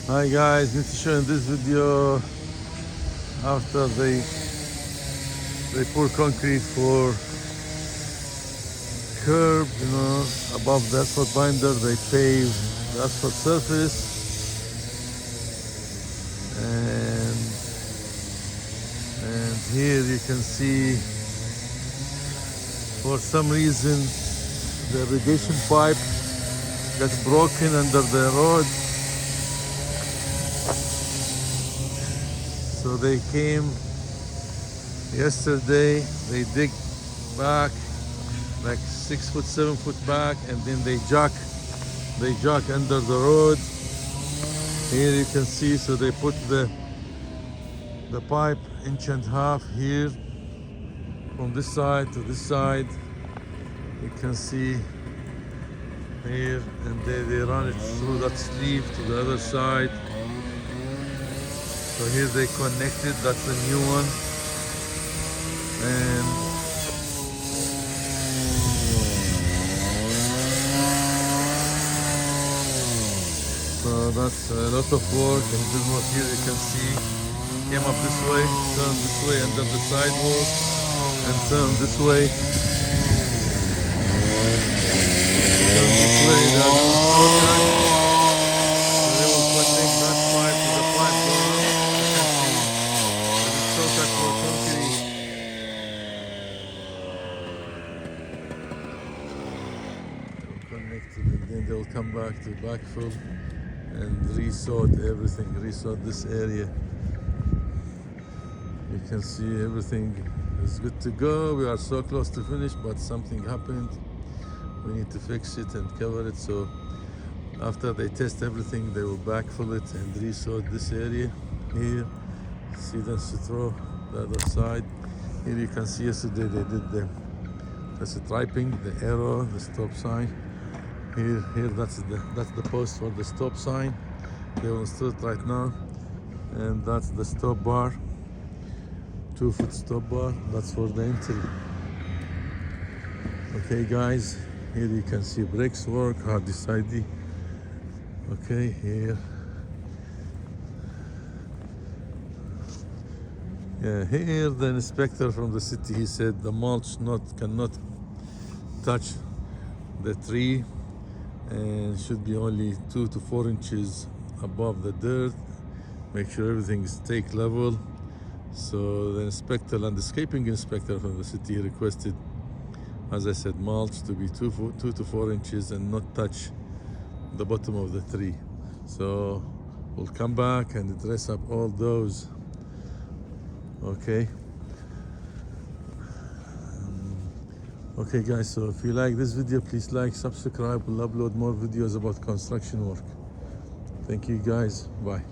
Hi guys, need to show in this video after they pour concrete for curb, above the asphalt binder they pave the asphalt surface, and here you can see for some reason the irrigation pipe got broken under the road. So they came yesterday, they dig back like 6 foot, 7 foot back, and then they jack under the road. Here you can see, so they put the pipe 1.5 inches here from this side to this side. You can see here, and they run it through that sleeve to the other side. So here they connected, that's the new one. And so that's a lot of work, and this one here you can see came up this way, turned this way under the sidewalk, and turned this way. Turned this way, the other contact. So they will connect that pipe to the pipe down. You can see that it's contact for concrete. They will connect it, and then they will come back to backfill and resort everything, resort this area. You can see everything is good to go. We are so close to finish, but something happened. We need to fix it and cover it. So after they test everything, they will backfill it and resort this area here. See them throw the other side. Here you can see yesterday they did the striping, the arrow, the stop sign. Here that's the post for the stop sign. They will install it right now, and that's the stop bar, 2 foot stop bar. That's for the entry. Okay, guys. Here you can see brakes work, hard decided. Okay, here. Yeah, here the inspector from the city, he said the mulch cannot touch the tree, and should be only 2 to 4 inches above the dirt. Make sure everything is stake level. So the inspector, landscaping inspector from the city, requested, as I said, mulch to be 2 to 4 inches and not touch the bottom of the tree. So we'll come back and dress up all those. Okay. Okay guys, so if you like this video, please like, subscribe. We'll upload more videos about construction work. Thank you guys. Bye.